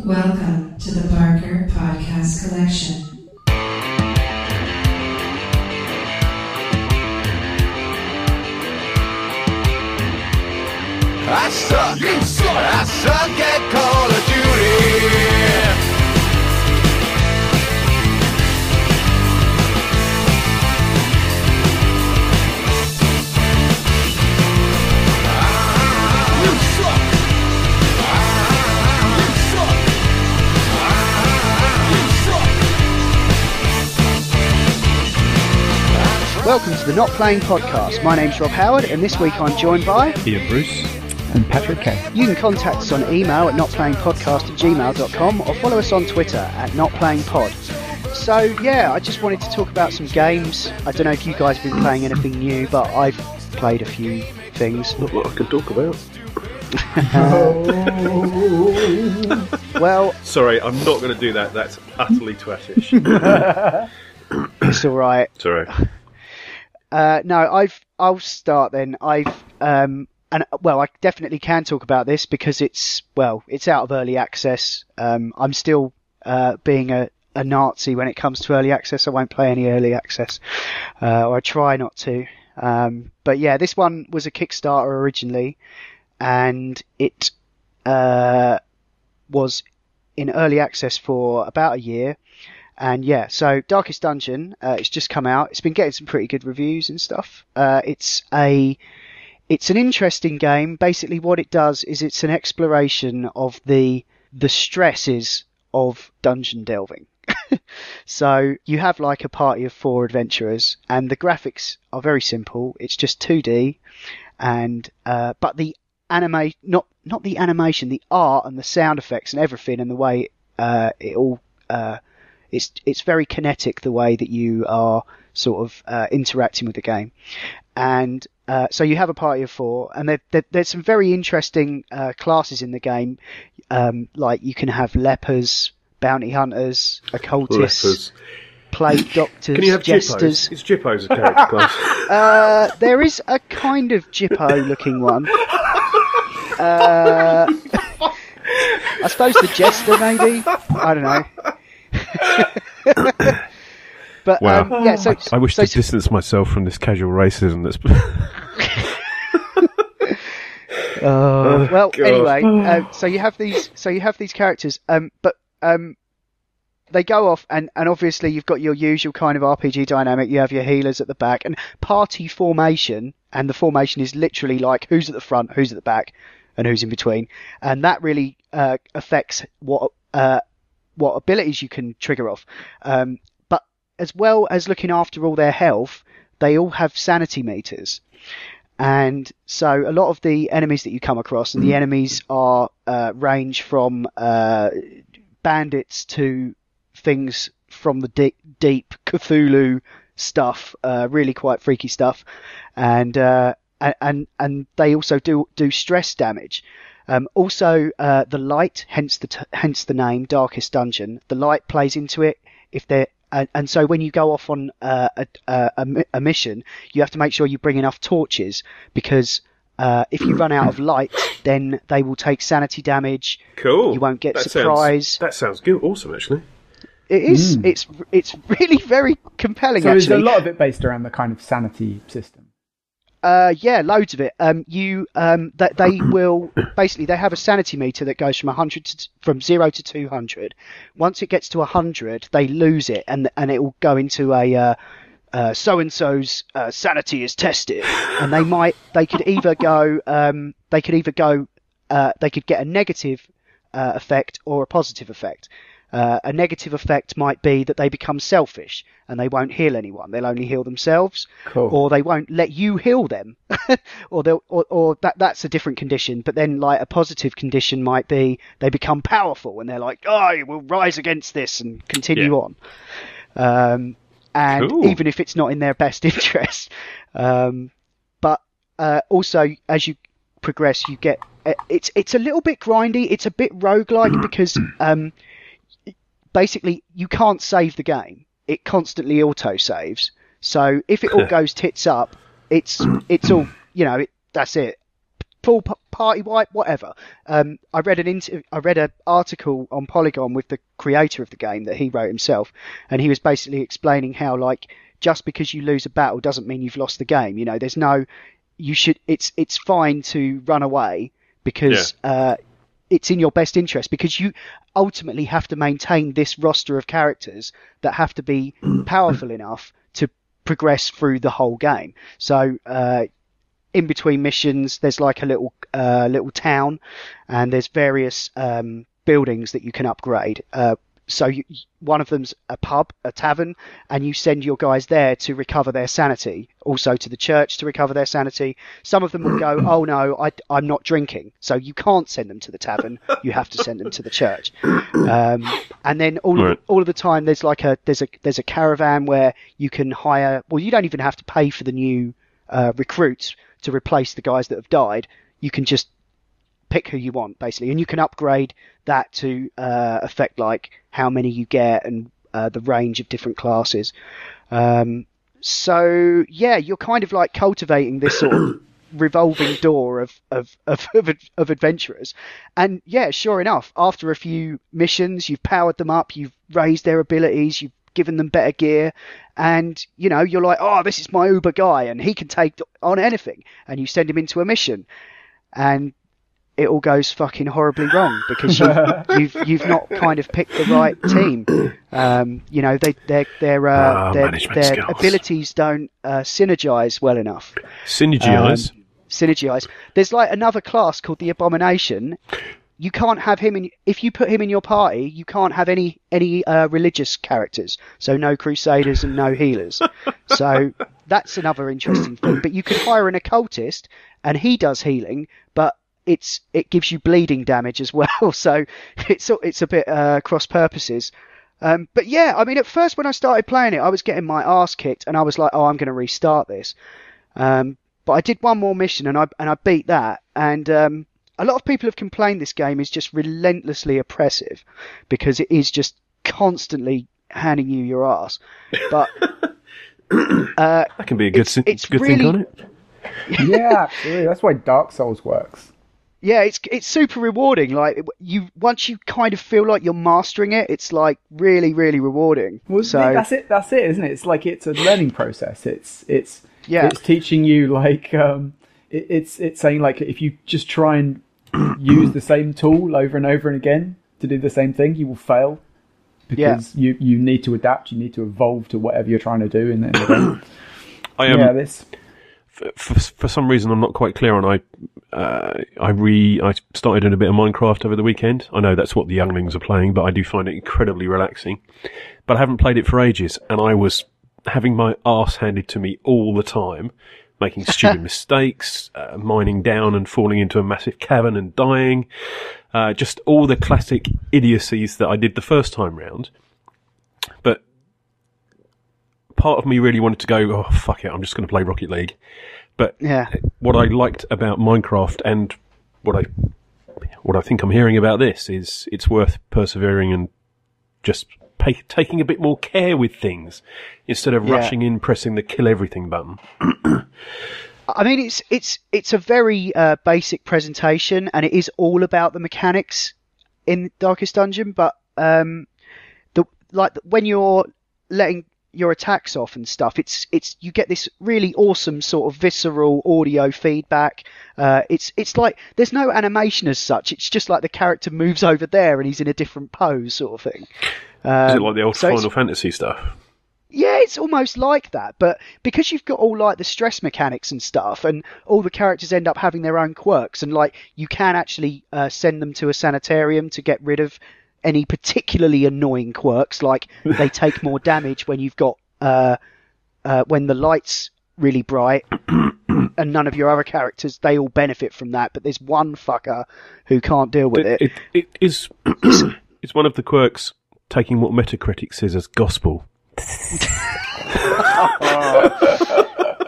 Welcome to the Barker Podcast Collection. I suck, you suck, I suck at Call of Duty. You suck. You suck. You suck. Welcome to the Not Playing Podcast. My name's Rob Howard, and this week I'm joined by Ian Bruce and Patrick Kay. You can contact us on email at notplayingpodcast@gmail.com or follow us on Twitter at notplayingpod. So yeah, I just wanted to talk about some games. I don't know if you guys have been playing anything new, but I've played a few things. Not what I can talk about. Well, sorry, I'm not going to do that. That's utterly twattish. it's all right. Sorry. No, I'll start then. I definitely can talk about this because it's out of early access. I'm still being a Nazi when it comes to early access. I won't play any early access, or I try not to. But yeah, this one was a Kickstarter originally, and it was in early access for about a year. And yeah, so Darkest Dungeon, it's just come out. It's been getting some pretty good reviews and stuff. It's an interesting game. Basically what it does is it's an exploration of the stresses of dungeon delving. So you have like a party of 4 adventurers, and the graphics are very simple. It's just 2D, and but the not the animation, the art and the sound effects and everything, and the way it all it's very kinetic, the way that you are sort of interacting with the game. And so you have a party of 4, and there's some very interesting classes in the game. Like you can have lepers, bounty hunters, occultists, plague doctors, Can you have jesters. Jippos? Is Jippos a character class? There is a kind of Jippo looking one. I suppose the jester, maybe. I don't know. But Wow. yeah, so I wish to distance myself from this casual racism that's... well, God. anyway, so you have these characters, but they go off, and obviously you've got your usual kind of RPG dynamic. You have your healers at the back, and party formation, and the formation is literally like who's at the front, who's at the back, and who's in between, and that really affects what abilities you can trigger off. But as well as looking after all their health, they all have sanity meters. And so a lot of the enemies that you come across, and the enemies are range from bandits to things from the deep Cthulhu stuff, really quite freaky stuff, and they also do stress damage. Also, the light, hence the name Darkest Dungeon. The light plays into it. And so when you go off on a mission, you have to make sure you bring enough torches, because if you run out of light, then they will take sanity damage. Cool. You won't get that surprise. That sounds good. Awesome, actually. It is. It's really very compelling. So actually, is a lot of it based around the kind of sanity system? Yeah, loads of it. They will basically, they have a sanity meter that goes from 0 to 200. Once it gets to 100, they lose it, and it will go into a so and so's sanity is tested, and they could get a negative effect or a positive effect. A negative effect might be that they become selfish and they won't heal anyone. They'll only heal themselves. Cool. Or they won't let you heal them. or that's a different condition. But then like a positive condition might be they become powerful and they're like, I will rise against this and continue on. And Cool. even if it's not in their best interest. But also as you progress, you get, it's a little bit grindy. It's a bit roguelike because, basically you can't save the game. It constantly auto saves. So if it all goes tits up, it's all, that's it. Full party wipe, whatever. I read an article on Polygon with the creator of the game that he wrote himself, and he was basically explaining how, like, just because you lose a battle doesn't mean you've lost the game. You know, there's no, it's fine to run away because it's in your best interest, because you ultimately have to maintain this roster of characters that have to be powerful enough to progress through the whole game. So in between missions, there's like a little town, and there's various buildings that you can upgrade. So one of them's a pub, a tavern, and you send your guys there to recover their sanity. Also to the church to recover their sanity. Some of them will go, oh no, I'm not drinking. So you can't send them to the tavern. You have to send them to the church. And then all of the time, there's a caravan where you can hire. Well, you don't even have to pay for the new recruits to replace the guys that have died. You can just pick who you want, basically, and you can upgrade that to affect like how many you get and the range of different classes. So yeah, you're kind of like cultivating this sort of revolving door of adventurers. And yeah, sure enough, after a few missions, you've powered them up, you've raised their abilities, you've given them better gear, and you know, you're like, oh, this is my Uber guy and he can take on anything, and you send him into a mission, and it all goes fucking horribly wrong because you've not kind of picked the right team. You know, their abilities don't synergize well enough. Synergize. There's like another class called the Abomination. You can't have him if you put him in your party, you can't have any religious characters. So no crusaders and no healers. So that's another interesting thing. But you could hire an occultist and he does healing, but it gives you bleeding damage as well, so it's a bit cross purposes. But yeah, I mean, at first when I started playing it, I was getting my ass kicked, and I was like, oh, I'm going to restart this. But I did one more mission, and I beat that. And a lot of people have complained this game is just relentlessly oppressive because it is just constantly handing you your ass. But that can be a good thing, can't it? Yeah, absolutely. That's why Dark Souls works. Yeah, it's super rewarding. Like once you kind of feel like you're mastering it, it's like really, really rewarding. Well, so that's it, isn't it? It's like it's a learning process. It's teaching you like it's saying like if you just try and use the same tool over and over and again to do the same thing, you will fail because you need to adapt. You need to evolve to whatever you're trying to do in the game. For some reason, I'm not quite clear on. I started in a bit of Minecraft over the weekend. I know that's what the younglings are playing, but I do find it incredibly relaxing. But I haven't played it for ages, and I was having my arse handed to me all the time, making stupid mistakes, mining down and falling into a massive cavern and dying. Just all the classic idiocies that I did the first time round. But part of me really wanted to go, oh, fuck it, I'm just going to play Rocket League. But what I liked about Minecraft and what I think I'm hearing about this is it's worth persevering and just taking a bit more care with things instead of rushing in, pressing the kill everything button. I mean, it's a very basic presentation, and it is all about the mechanics in Darkest Dungeon. But when you're letting your attacks off and stuff, it's you get this really awesome sort of visceral audio feedback. It's like there's no animation as such. It's just like the character moves over there and he's in a different pose, sort of thing. Is it like the old Final Fantasy stuff? Yeah, it's almost like that, but because you've got all like the stress mechanics and stuff, and all the characters end up having their own quirks, and like you can actually send them to a sanitarium to get rid of any particularly annoying quirks, like they take more damage when you've got when the light's really bright, and none of your other characters, they all benefit from that, but there's one fucker who can't deal with it. It's one of the quirks taking what Metacritic says as gospel.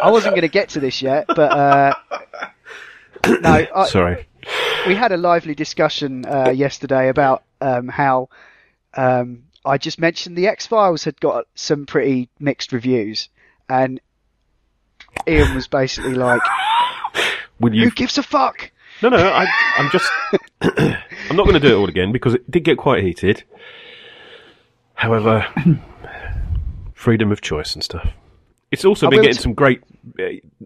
I wasn't going to get to this yet, but sorry. We had a lively discussion yesterday about how I just mentioned the X-Files had got some pretty mixed reviews, and Ian was basically like, "Who gives a fuck?" No, I'm just. I'm not going to do it all again because it did get quite heated. However, freedom of choice and stuff. It's also been getting some great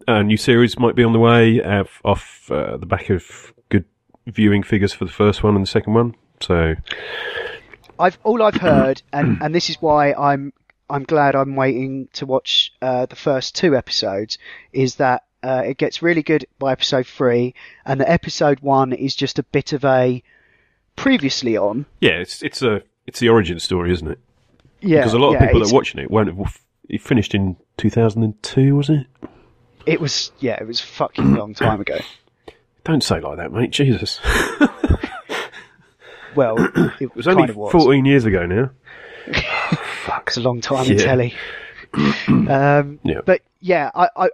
new series might be on the way off the back of good viewing figures for the first one and the second one. So, all I've heard, and this is why I'm glad I'm waiting to watch the first 2 episodes, is that it gets really good by episode 3, and the episode 1 is just a bit of a previously on. Yeah, it's the origin story, isn't it? Yeah, because a lot of people that are watching it won't have. It finished in 2002, was it? It was a fucking long time ago. Don't say like that, mate. Jesus. Well, it was only 14 years ago now. Fuck, it's a long time in telly. But yeah,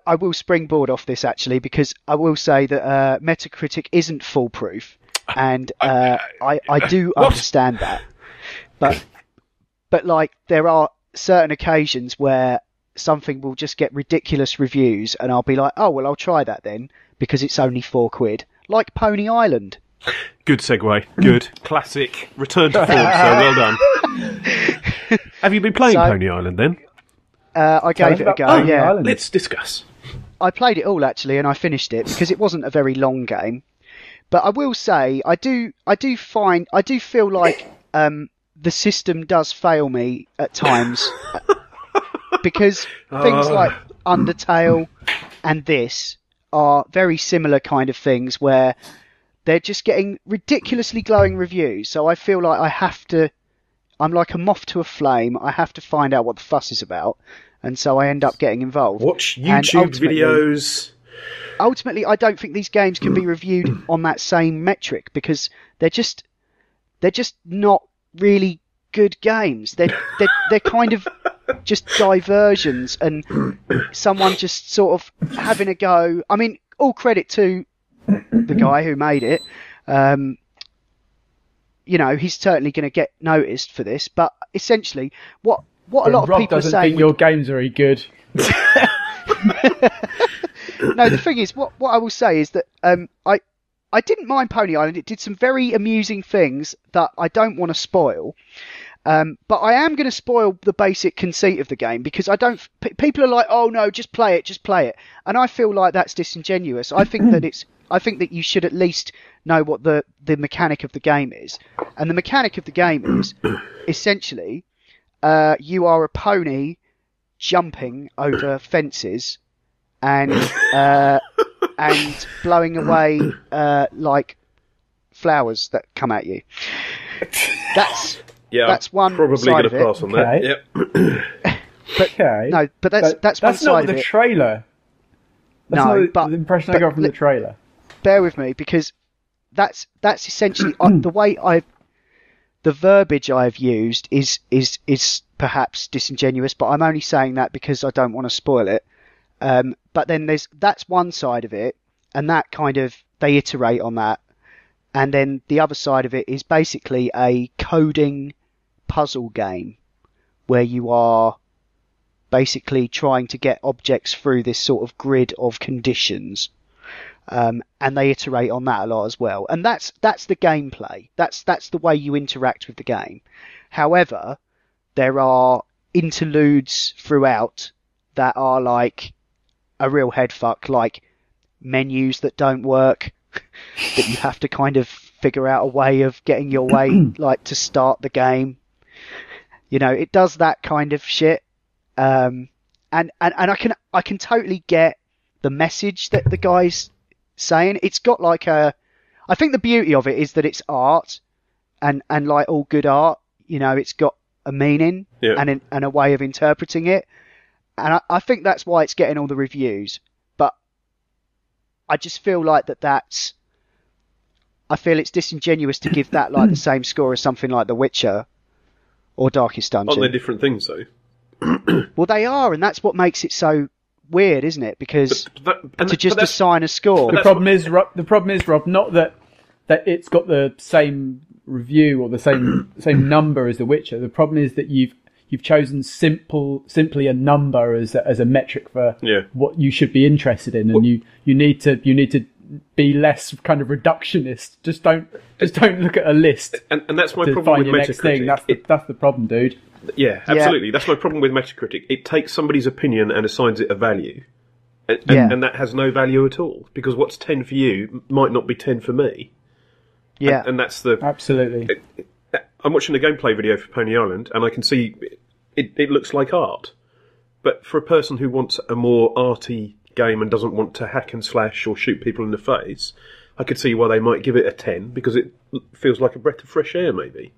I will springboard off this actually, because I will say that Metacritic isn't foolproof, and I do understand that. But like, there are certain occasions where something will just get ridiculous reviews, and I'll be like, oh well, I'll try that then because it's only £4, like Pony Island. Good segue. Good. Classic. Return to form, so well done. Have you been playing Pony Island then? I gave it a go, yeah. Island. Let's discuss. I played it all actually, and I finished it because it wasn't a very long game. But I will say, I do feel like the system does fail me at times because things like Undertale and this are very similar kind of things where they're just getting ridiculously glowing reviews. So I feel like I'm like a moth to a flame. I have to find out what the fuss is about. And so I end up getting involved. Watch YouTube videos. Ultimately, I don't think these games can be reviewed on that same metric because they're just not really good games. They're kind of just diversions and someone just sort of having a go. I mean, all credit to the guy who made it. You know, he's certainly going to get noticed for this. But essentially, what a lot of people are saying. Rob doesn't think your game's very good. No, the thing is, what I will say is that I didn't mind Pony Island. It did some very amusing things that I don't want to spoil. But I am going to spoil the basic conceit of the game because people are like, oh no, just play it. And I feel like that's disingenuous. I think that you should at least know what the mechanic of the game is. And the mechanic of the game is essentially, you are a pony jumping over fences and blowing away like flowers that come at you. That's one probably side of it. Pass on that. Yep. But that's one side not of the it. Trailer. That's not the impression I got from the trailer. Bear with me, because that's essentially the verbiage I've used is perhaps disingenuous, but I'm only saying that because I don't want to spoil it. But then that's one side of it, and that kind of they iterate on that, and then the other side of it is basically a coding puzzle game where you are basically trying to get objects through this sort of grid of conditions. And they iterate on that a lot as well. And that's the gameplay. That's the way you interact with the game. However, there are interludes throughout that are like a real headfuck, like menus that don't work, that you have to kind of figure out a way of getting your way, like to start the game. You know, it does that kind of shit. And I can totally get the message that the guy's saying. It's got like I think the beauty of it is that it's art, and like all good art, you know, it's got a meaning and a way of interpreting it. And I think that's why it's getting all the reviews. But I just feel like I feel it's disingenuous to give that like the same score as something like The Witcher or Darkest Dungeon. Aren't they different things though? Well, they are, and that's what makes it so weird, isn't it? Because assign a score. The problem is, Rob, not that it's got the same review or the same number as The Witcher. The problem is that you've chosen simply a number as a metric for what you should be interested in, and you need to be less kind of reductionist. Just don't look at a list. And that's my to problem find with your next thing. Metacritic. That's the problem, dude. Yeah, absolutely. That's my problem with Metacritic. It takes somebody's opinion and assigns it a value. And that has no value at all. Because what's 10 for you might not be 10 for me. Yeah. And that's the... Absolutely. I'm watching a gameplay video for Pony Island, and I can see it looks like art. But for a person who wants a more arty game and doesn't want to hack and slash or shoot people in the face, I could see why they might give it a 10, because it feels like a breath of fresh air, maybe.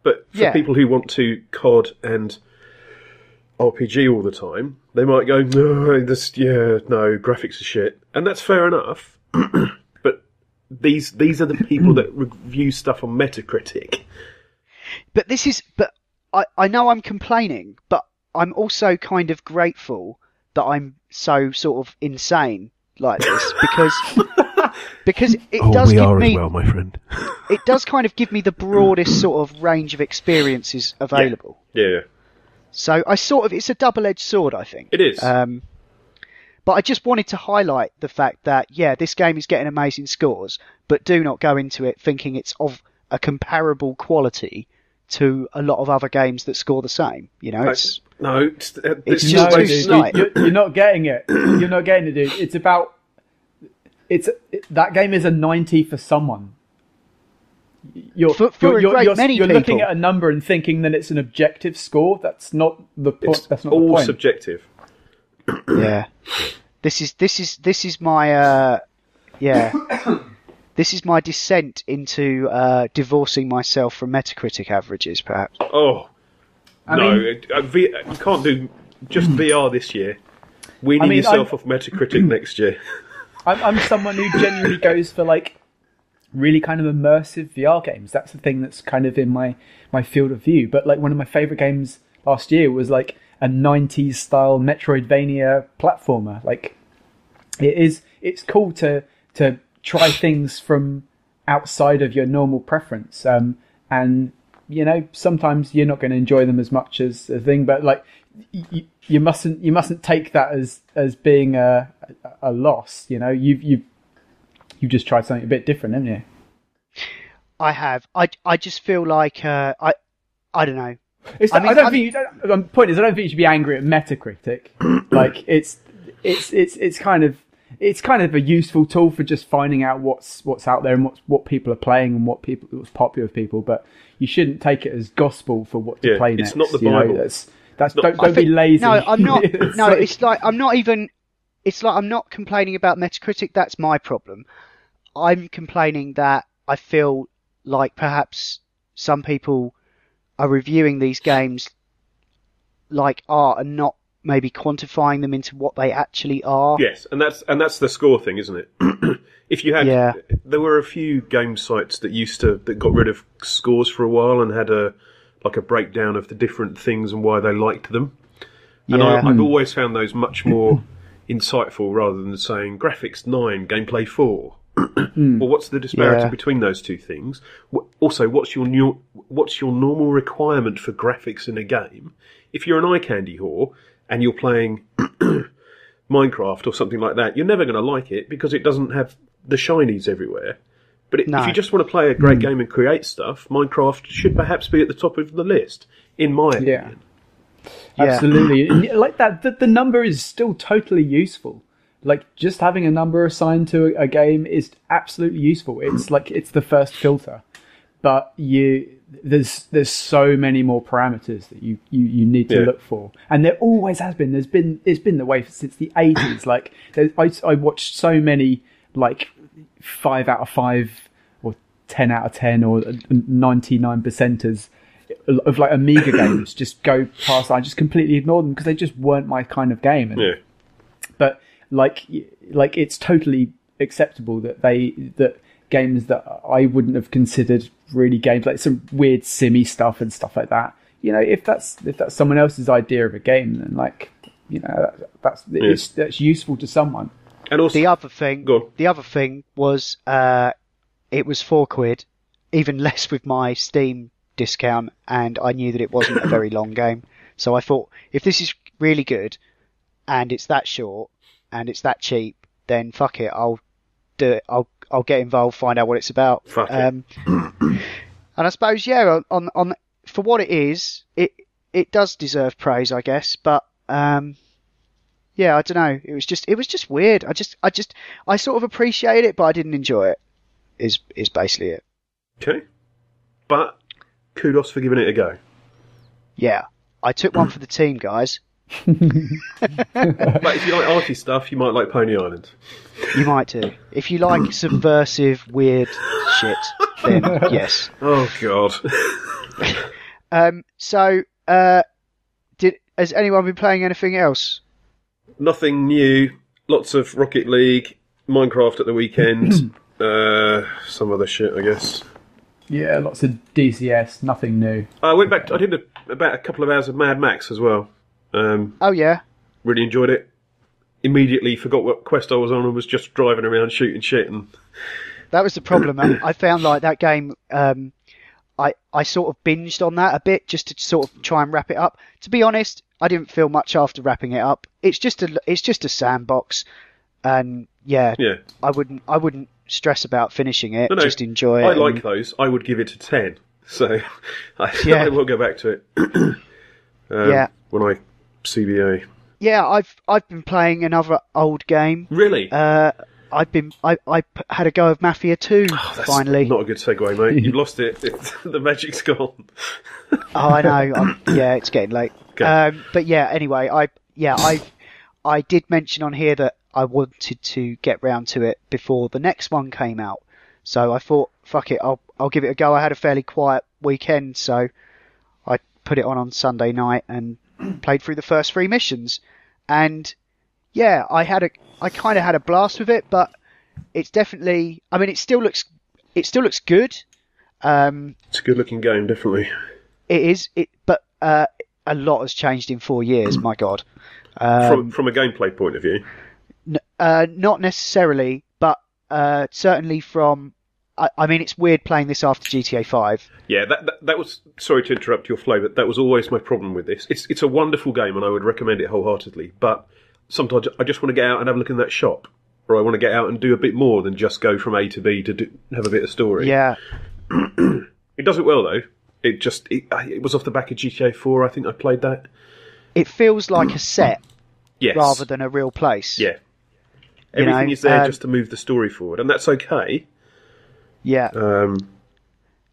But for people who want to COD and RPG all the time, they might go, no, graphics are shit. And that's fair enough. But these are the people that review stuff on Metacritic. But I know I'm complaining, but I'm also kind of grateful that I'm so sort of insane like this, because it does we give are me, as well, my friend. It does kind of give me the broadest sort of range of experiences available. Yeah. So it's a double-edged sword, I think. It is. But I just wanted to highlight the fact that, this game is getting amazing scores, but do not go into it thinking it's of a comparable quality to a lot of other games that score the same. You know, it's just too slight. You're not getting it. You're not getting it, dude. It's about... that game is a 90 for someone. You're looking at a number and thinking that it's an objective score. That's not the point. That's not the point. Subjective. Yeah. This is my this is my descent into divorcing myself from Metacritic averages, perhaps. Oh, you can't do just VR this year. Weaning yourself off Metacritic next year. I'm someone who genuinely goes for like really kind of immersive VR games. That's the thing that's kind of in my field of view. But like one of my favourite games last year was like a 90s style Metroidvania platformer. Like it's cool to try things from outside of your normal preference. And you know, sometimes you're not going to enjoy them as much as a thing, but like you mustn't take that as being a loss. You know, you've just tried something a bit different, haven't you? I have. I just feel like I don't know. I don't think you should be angry at Metacritic. Like it's kind of a useful tool for just finding out what's out there and what people are playing and what's popular with people. But you shouldn't take it as gospel for what to play next. It's not the Bible. Don't be lazy. No, I'm not. It's like I'm not even. It's like I'm not complaining about Metacritic. That's my problem. I'm complaining that I feel like perhaps some people are reviewing these games like art and not maybe quantifying them into what they actually are. Yes, and that's the score thing, isn't it? If you had, there were a few game sites that got rid of scores for a while and had a breakdown of the different things and why they liked them. And I've always found those much more insightful rather than saying graphics 9, gameplay 4. Well, what's the disparity between those two things? Also, what's your normal requirement for graphics in a game? If you're an eye candy whore and you're playing Minecraft or something like that, you're never going to like it because it doesn't have the shinies everywhere. But if you just want to play a great game and create stuff, Minecraft should perhaps be at the top of the list, in my opinion. Absolutely. And like that, the number is still totally useful. Like, just having a number assigned to a game is absolutely useful. It's like, it's the first filter. But there's so many more parameters that you need to look for. And there always has been. It's been the way since the 80s. Like, I watched so many, like, 5 out of 5 or 10 out of 10 or 99%ers of like Amiga games just go past. I just completely ignored them because they just weren't my kind of game. But like it's totally acceptable that games that I wouldn't have considered really games, like some weird simmy stuff and stuff like that, you know, if that's someone else's idea of a game, then like, you know, that's useful to someone. And also, the other thing was it was £4, even less with my Steam discount, and I knew that it wasn't a very long game. So I thought, if this is really good and it's that short and it's that cheap, then fuck it, I'll do it. I'll get involved, find out what it's about. Fuck it. And I suppose, yeah, on for what it is, it does deserve praise, I guess. But yeah, I don't know. It was just weird. I sort of appreciate it, but I didn't enjoy it. Is basically it. Okay. But kudos for giving it a go. Yeah, I took one for the team, guys. But if you like arty stuff, you might like Pony Island. You might do. If you like subversive, weird shit, then yes. Oh God. So, has anyone been playing anything else? Nothing new. Lots of Rocket League, Minecraft at the weekend. Some other shit, I guess. Yeah, lots of DCS, nothing new. I went back. I did about a couple of hours of Mad Max as well. Oh yeah. Really enjoyed it. Immediately forgot what quest I was on and was just driving around shooting shit. And that was the problem. I found like that game. I sort of binged on that a bit just to sort of try and wrap it up. To be honest, I didn't feel much after wrapping it up. It's just a sandbox, and yeah. I wouldn't stress about finishing it. No, just enjoy it. I like those. I would give it a 10. So I will go back to it. When I CBA. Yeah, I've been playing another old game. Really? I had a go of Mafia 2 finally. Not a good segue, mate. You've lost it. The magic's gone. Oh, I know. Yeah, it's getting late. Okay. But yeah, anyway, I did mention on here that I wanted to get round to it before the next one came out. So I thought, fuck it, I'll give it a go. I had a fairly quiet weekend, so I put it on Sunday night and played through the first 3 missions. And yeah, I kind of had a blast with it, but it's definitely, I mean, it still looks good. It's a good looking game, definitely. It is, but a lot has changed in 4 years, my God. From a gameplay point of view? Not necessarily, but certainly from, I mean, it's weird playing this after GTA 5. Yeah, that was, sorry to interrupt your flow, but that was always my problem with this. It's a wonderful game and I would recommend it wholeheartedly, but sometimes I just want to get out and have a look in that shop, or I want to get out and do a bit more than just go from A to B to have a bit of story. Yeah. It does it well though. It was off the back of GTA 4, I think I played that. It feels like a set yes. rather than a real place. Yeah. Everything is there just to move the story forward, and that's okay. Yeah.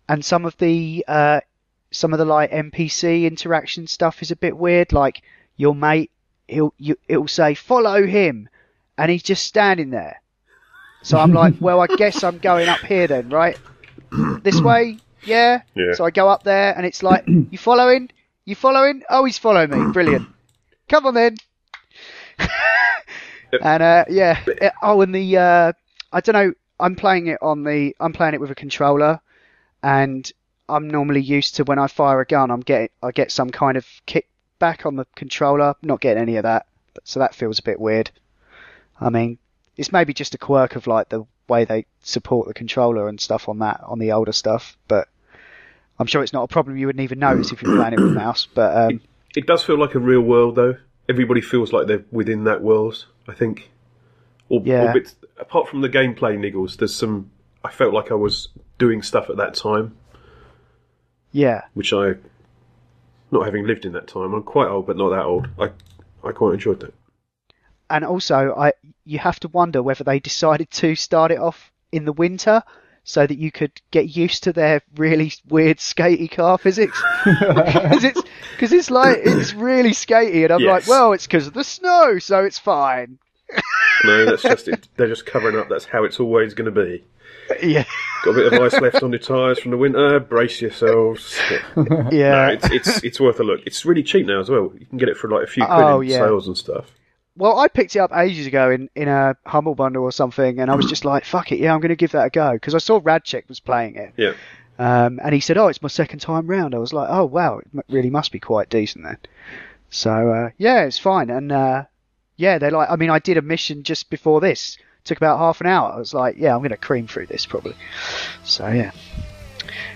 And some of the like NPC interaction stuff is a bit weird. Like your mate, it'll say follow him, and he's just standing there. So I'm like, well, I guess I'm going up here then, right? This way, yeah. So I go up there, and it's like, you following? You following? Oh, he's following me. Brilliant. Come on then. And yeah. And the I don't know. I'm playing it with a controller, and I'm normally used to when I fire a gun, I get some kind of kickback on the controller. I'm not getting any of that, so that feels a bit weird. I mean, it's maybe just a quirk of like the way they support the controller and stuff on the older stuff, but I'm sure it's not a problem you wouldn't even notice if you're playing it with mouse. But it does feel like a real world though. Everybody feels like they're within that world, I think. Or bits, apart from the gameplay niggles, there's some. I felt like I was doing stuff at that time. Yeah. Which I, not having lived in that time, I'm quite old, but not that old. I quite enjoyed that. And also, you have to wonder whether they decided to start it off in the winter so that you could get used to their really weird skatey car physics. Because it's like, it's really skatey, and I'm like, well, it's because of the snow, so it's fine. No, that's just it. They're just covering up. That's how it's always going to be. Yeah. Got a bit of ice left on your tyres from the winter. Brace yourselves. Yeah. No, it's worth a look. It's really cheap now as well. You can get it for like a few quid in sales and stuff. Well, I picked it up ages ago in a Humble Bundle or something, and I was just like, fuck it, yeah, I'm going to give that a go. Because I saw Radchick was playing it. Yeah. And he said, oh, it's my second time round. I was like, oh, wow, it really must be quite decent then. So, yeah, it's fine. And, yeah, they're like, I mean, I did a mission just before this. It took about half an hour. I was like, yeah, I'm going to cream through this probably. So, yeah.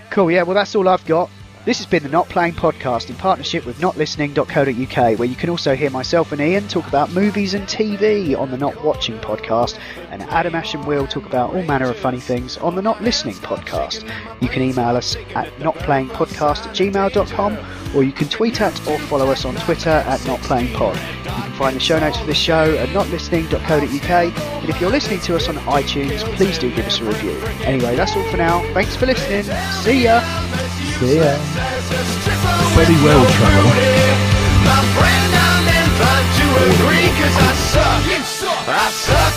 Cool, yeah, well, that's all I've got. This has been the Not Playing Podcast in partnership with notlistening.co.uk, where you can also hear myself and Ian talk about movies and TV on the Not Watching Podcast, and Adam, Ash and Will talk about all manner of funny things on the Not Listening Podcast. You can email us at notplayingpodcast@gmail.com, or you can tweet at or follow us on Twitter at notplayingpod. You can find the show notes for this show at notlistening.co.uk, and if you're listening to us on iTunes, please do give us a review. Anyway, that's all for now. Thanks for listening. See ya. See ya. Very well, traveller. My friend, I'm inclined to agree, 'cause I suck. I suck.